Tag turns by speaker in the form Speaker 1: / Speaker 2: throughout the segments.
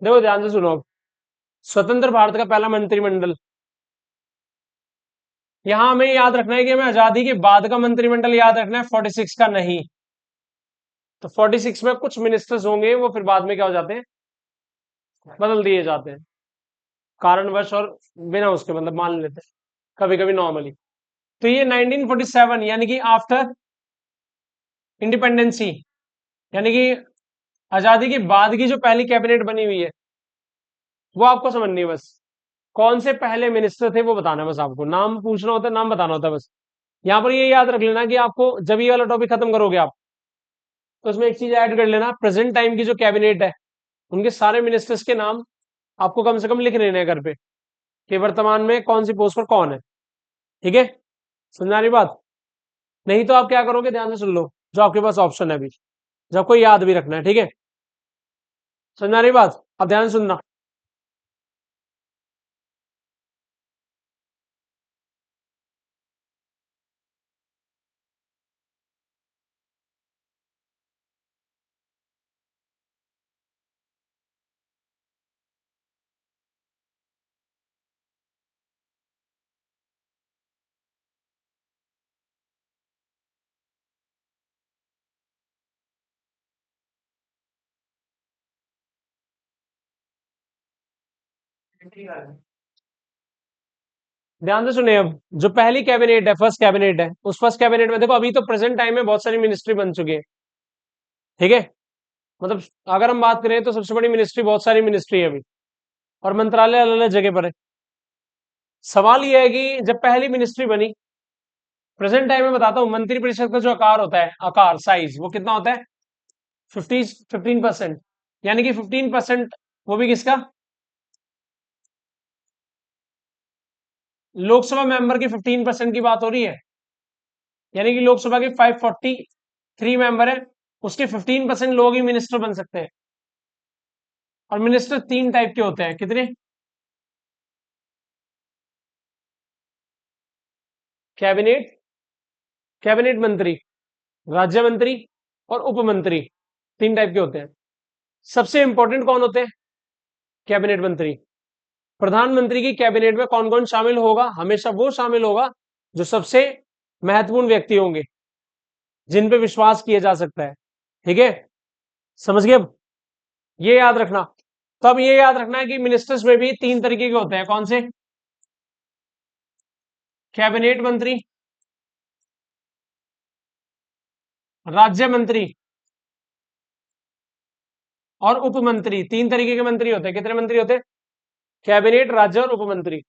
Speaker 1: देखो ध्यान से सुनो अब। स्वतंत्र भारत का पहला मंत्रिमंडल, यहां हमें याद रखना है कि हमें आजादी के बाद का मंत्रिमंडल याद रखना है, 46 का नहीं। तो 46 में कुछ मिनिस्टर्स होंगे वो फिर बाद में क्या हो जाते हैं, बदल दिए जाते हैं कारणवश, और बिना उसके मतलब मान लेते हैं कभी कभी नॉर्मली। तो ये 1947 यानी कि आफ्टर इंडिपेंडेंसी, यानी कि आजादी के बाद की जो पहली कैबिनेट बनी हुई है वो आपको समझनी है बस। कौन से पहले मिनिस्टर थे वो बताना है बस, आपको नाम पूछना होता है, नाम बताना होता है बस। यहां पर ये याद रख लेना कि आपको जब ये वाला टॉपिक खत्म करोगे आप, तो उसमें एक चीज ऐड कर लेना, प्रेजेंट टाइम की जो कैबिनेट है उनके सारे मिनिस्टर्स के नाम आपको कम से कम लिख लेने हैं घर पे, कि वर्तमान में कौन सी पोस्ट पर कौन है। ठीक है, समझा रही बात? नहीं तो आप क्या करोगे, ध्यान से सुन लो, जो आपके पास ऑप्शन है अभी, जो आपको याद भी रखना है। ठीक है, समझा रही बात? अब ध्यान से सुनना। ध्यान से सुनिए अब, जो पहली कैबिनेट है, फर्स्ट कैबिनेट है, उस फर्स्ट कैबिनेट में देखो अभी तो प्रेजेंट टाइम में बहुत सारी मिनिस्ट्री बन चुकी है। ठीक है, मतलब अगर हम बात करें तो सबसे बड़ी मिनिस्ट्री, बहुत सारी मिनिस्ट्री है अभी, और मंत्रालय अलग अलग जगह पर है। सवाल यह है कि जब पहली मिनिस्ट्री बनी, प्रेजेंट टाइम में बताता हूं, मंत्रिपरिषद का जो आकार होता है, आकार साइज, वो कितना होता है, 15%। यानी कि 15%, वो भी किसका, लोकसभा मेंबर की 15% की बात हो रही है। यानी कि लोकसभा के 543 मेंबर है, उसके 15% लोग ही मिनिस्टर बन सकते हैं। और मिनिस्टर तीन टाइप के होते हैं, कितने, कैबिनेट, कैबिनेट मंत्री, राज्य मंत्री और उप मंत्री, तीन टाइप के होते हैं। सबसे इंपॉर्टेंट कौन होते हैं, कैबिनेट मंत्री। प्रधानमंत्री की कैबिनेट में कौन कौन शामिल होगा, हमेशा वो शामिल होगा जो सबसे महत्वपूर्ण व्यक्ति होंगे, जिन पे विश्वास किया जा सकता है। ठीक है, समझ गए अब? ये याद रखना। तो अब ये याद रखना है कि मिनिस्टर्स में भी तीन तरीके के होते हैं, कौन से, कैबिनेट मंत्री, राज्य मंत्री और उप मंत्री। तीन तरीके के मंत्री होते हैं। कितने मंत्री होते हैं, कैबिनेट, राज्य और उप मंत्री।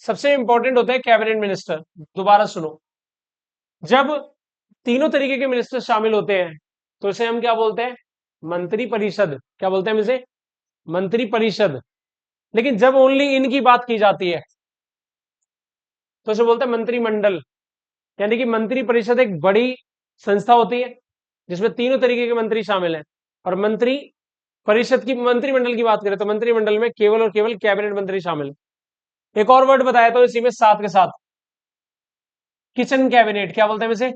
Speaker 1: सबसे इंपॉर्टेंट होता है कैबिनेट मिनिस्टर। दोबारा सुनो, जब तीनों तरीके के मिनिस्टर शामिल होते हैं तो इसे हम क्या बोलते हैं, मंत्री परिषद। क्या बोलते हैं हम इसे, मंत्री परिषद। लेकिन जब ओनली इनकी बात की जाती है तो इसे बोलते हैं मंत्रिमंडल। यानी कि मंत्री परिषद एक बड़ी संस्था होती है जिसमें तीनों तरीके के मंत्री शामिल हैं। और मंत्री परिषद की, मंत्रिमंडल की बात करें तो मंत्रिमंडल में केवल और केवल कैबिनेट मंत्री शामिल है। एक और वर्ड बताया तो इसी में साथ के साथ, किचन कैबिनेट। क्या बोलते हैं इसे,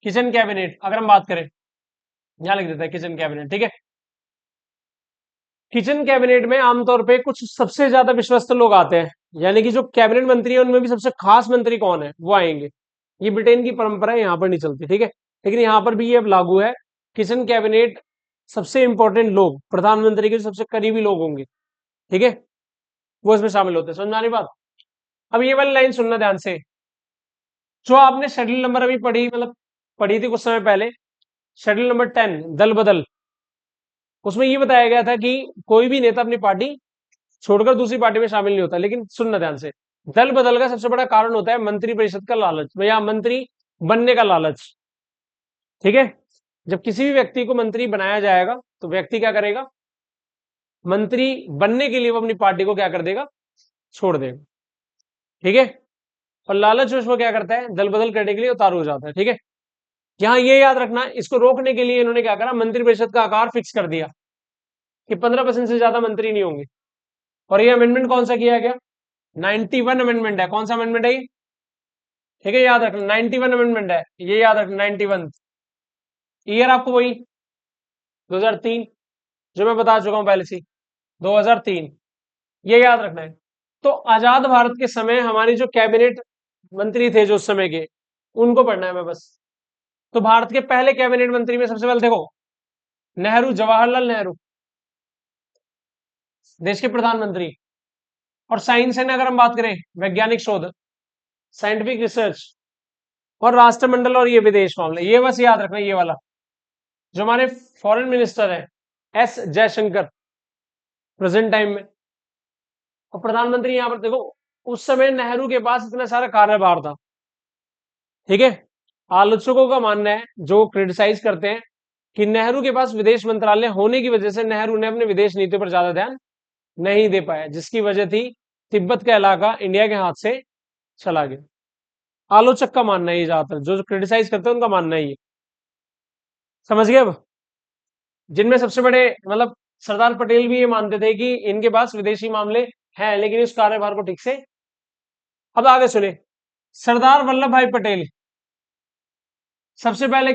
Speaker 1: किचन कैबिनेट अगर हम बात करें, यहां लिख देता है किचन कैबिनेट। ठीक है, किचन कैबिनेट में आमतौर पे कुछ सबसे ज्यादा विश्वस्त लोग आते हैं, यानी कि जो कैबिनेट मंत्री है उनमें भी सबसे खास मंत्री कौन है वो आएंगे। ये ब्रिटेन की परंपरा है, यहां पर नहीं चलती। ठीक है, लेकिन यहां पर भी ये अब लागू है। किचन कैबिनेट, सबसे इंपॉर्टेंट लोग, प्रधानमंत्री के सबसे करीबी लोग होंगे। ठीक है, वो इसमें शामिल होते हैं। समझ में आ रही बात? अब ये वाली लाइन सुनना ध्यान से, जो आपने शेड्यूल नंबर अभी पढ़ी, मतलब पढ़ी थी कुछ समय पहले, शेड्यूल नंबर 10, दल बदल, उसमें ये बताया गया था कि कोई भी नेता अपनी पार्टी छोड़कर दूसरी पार्टी में शामिल नहीं होता। लेकिन सुनना ध्यान से, दल बदल का सबसे बड़ा कारण होता है मंत्री परिषद का लालच, या मंत्री बनने का लालच। ठीक है, जब किसी भी व्यक्ति को मंत्री बनाया जाएगा तो व्यक्ति क्या करेगा, मंत्री बनने के लिए वो अपनी पार्टी को क्या कर देगा, छोड़ देगा। ठीक है, और लालच उसमें क्या करता है, दल बदल करने के लिए उतारू हो जाता है। ठीक है, यहां ये याद रखना, इसको रोकने के लिए इन्होंने क्या करा, मंत्रिपरिषद का आकार फिक्स कर दिया कि 15% से ज्यादा मंत्री नहीं होंगे। और ये अमेंडमेंट कौन सा किया गया, 91 अमेंडमेंट है। कौन सा अमेंडमेंट है ये, ठीक है, याद रखना 91 अमेंडमेंट है, ये याद रखना 91। ईयर आपको वही 2003, जो मैं बता चुका हूं पहले से, 2003, ये याद रखना है। तो आजाद भारत के समय हमारी जो कैबिनेट मंत्री थे जो उस समय के, उनको पढ़ना है मैं बस। तो भारत के पहले कैबिनेट मंत्री में सबसे पहले देखो, नेहरू, जवाहरलाल नेहरू, देश के प्रधानमंत्री। और साइंस एंड अगर हम बात करें, वैज्ञानिक शोध, साइंटिफिक रिसर्च, और राष्ट्रमंडल और ये विदेश मामले, ये बस याद रखना, ये वाला। जो हमारे फॉरेन मिनिस्टर है, एस जयशंकर, प्रेजेंट टाइम में। और प्रधानमंत्री यहां पर देखो, उस समय नेहरू के पास इतना सारा कार्यभार था, ठीक है। आलोचकों का मानना है, जो क्रिटिसाइज करते हैं, कि नेहरू के पास विदेश मंत्रालय होने की वजह से नेहरू ने अपने विदेश नीति पर ज्यादा ध्यान नहीं दे पाया, जिसकी वजह थी तिब्बत का इलाका इंडिया के हाथ से चला गया। आलोचक का मानना है, ज्यादातर जो क्रिटिसाइज करते हैं उनका मानना है ये। समझ गए अब? जिनमें सबसे बड़े मतलब सरदार पटेल भी ये मानते थे कि इनके पास विदेशी मामले हैं, लेकिन इस कार्यभार को ठीक से। अब आगे सुने, सरदार वल्लभ भाई पटेल सबसे पहले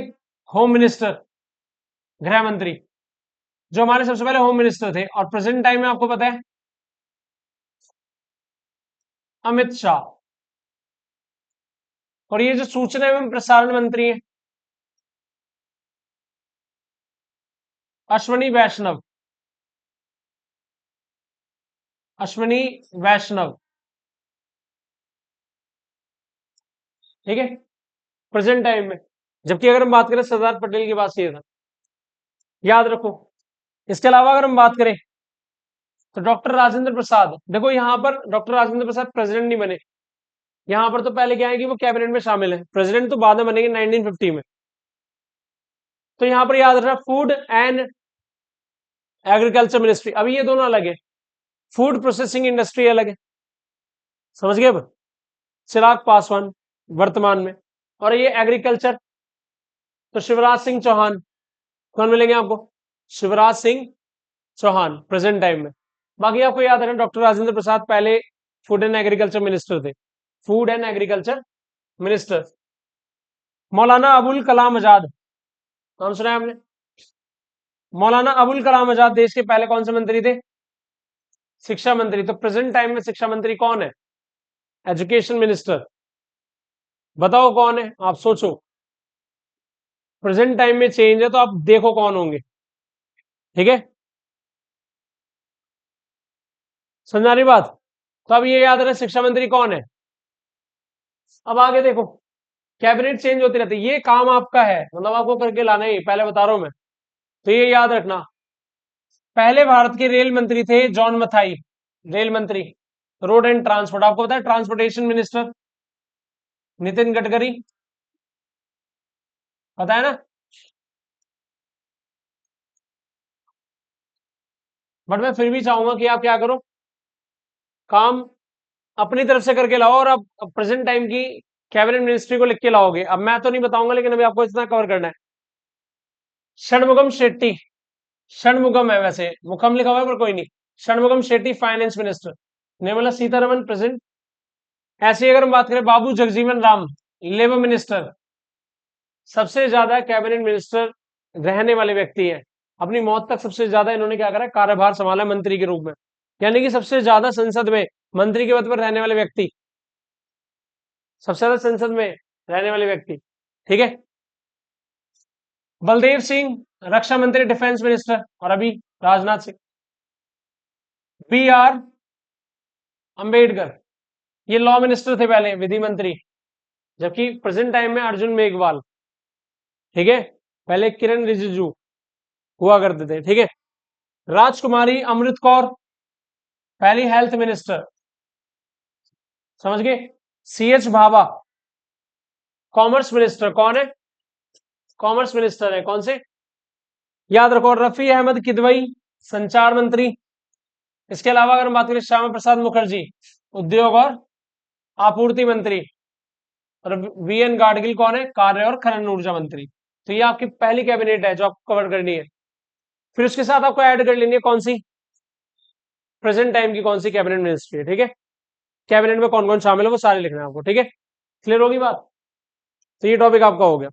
Speaker 1: होम मिनिस्टर, गृह मंत्री, जो हमारे सबसे पहले होम मिनिस्टर थे। और प्रेजेंट टाइम में आपको पता है अमित शाह। और ये जो सूचना एवं प्रसारण मंत्री है, अश्वनी वैष्णव, अश्वनी वैष्णव, ठीक है, प्रेजेंट टाइम में। जबकि अगर हम बात करें सरदार पटेल के पास ये था, याद रखो। इसके अलावा अगर हम बात करें तो डॉक्टर राजेंद्र प्रसाद, देखो यहां पर डॉक्टर राजेंद्र प्रसाद प्रेसिडेंट नहीं बने। यहां पर तो पहले क्या है कि वो कैबिनेट में शामिल है, प्रेसिडेंट तो बाद में बनेंगे 1950 में। तो यहां पर याद रखना, फूड एंड एग्रीकल्चर मिनिस्ट्री, अभी ये दोनों अलग है, फूड प्रोसेसिंग इंडस्ट्री अलग है। समझ गए अब? चिराग पासवान वर्तमान में। और ये एग्रीकल्चर, तो शिवराज सिंह चौहान। कौन मिलेंगे आपको? शिवराज सिंह चौहान, प्रेजेंट टाइम में। बाकी आपको याद रखना, डॉक्टर राजेंद्र प्रसाद पहले फूड एंड एग्रीकल्चर मिनिस्टर थे, food and agriculture minister. Maulana Abul Kalam Azad, नाम सुना है आपने? मौलाना अबुल कलाम आजाद देश के पहले कौन से मंत्री थे? शिक्षा मंत्री। तो प्रेजेंट टाइम में शिक्षा मंत्री कौन है? Education minister. बताओ कौन है, आप सोचो। प्रेजेंट टाइम में चेंज है, तो आप देखो कौन होंगे, ठीक है। समझा रही बात? तो अब ये याद रहे शिक्षा मंत्री कौन है। अब आगे देखो, कैबिनेट चेंज होती रहती है, ये काम आपका है, मतलब आपको करके लाना ही, पहले बता रहा हूं मैं। तो ये याद रखना, पहले भारत के रेल मंत्री थे जॉन मथाई, रेल मंत्री, रोड एंड ट्रांसपोर्ट। आपको पता है ट्रांसपोर्टेशन मिनिस्टर नितिन गडकरी, पता है ना? बट मैं फिर भी चाहूंगा कि आप क्या करो, काम अपनी तरफ से करके लाओ, और आप प्रेजेंट टाइम की कैबिनेट मिनिस्ट्री को लिख के लाओगे। अब मैं तो नहीं बताऊंगा, लेकिन अभी आपको इतना कवर करना है। षणमुगम शेट्टी, षणमुगम है वैसे, मुखम लिखा हुआ है पर कोई नहीं। Shanmugam Shetty finance minister. Nirmala Sitharaman present. ऐसे ही अगर हम बात करें, बाबू जगजीवन राम, लेबर मिनिस्टर, सबसे ज्यादा कैबिनेट मिनिस्टर रहने वाले व्यक्ति हैं। अपनी मौत तक सबसे ज्यादा इन्होंने क्या करा, कार्यभार संभाला मंत्री के रूप में। यानी कि सबसे ज्यादा संसद में मंत्री के पद पर रहने वाले व्यक्ति, सबसे ज्यादा संसद में रहने वाले व्यक्ति, ठीक है। बलदेव सिंह, रक्षा मंत्री, डिफेंस मिनिस्टर, और अभी राजनाथ सिंह। बी आर अंबेडकर, ये लॉ मिनिस्टर थे पहले, विधि मंत्री। जबकि प्रेजेंट टाइम में अर्जुन मेघवाल, ठीक है। पहले किरण रिजिजू हुआ करते थे, ठीक है। राजकुमारी अमृत कौर, पहली हेल्थ मिनिस्टर, समझ गए। C H Bhabha, commerce minister. कौन है? कॉमर्स मिनिस्टर है, कौन से? याद रखो। रफी अहमद किदवई, संचार मंत्री। इसके अलावा अगर हम बात करें, श्यामा प्रसाद मुखर्जी, उद्योग और आपूर्ति मंत्री। और वी एन गाडगिल कौन है? कार्य और खनन ऊर्जा मंत्री। तो ये आपकी पहली कैबिनेट है जो आपको कवर करनी है। फिर उसके साथ आपको ऐड कर लेनी है कौन सी, प्रेजेंट टाइम की कौन सी कैबिनेट मिनिस्ट्री है, ठीक है। कैबिनेट में कौन कौन शामिल है वो सारे लिखना है आपको, ठीक है। क्लियर होगी बात? तो ये टॉपिक आपका हो गया।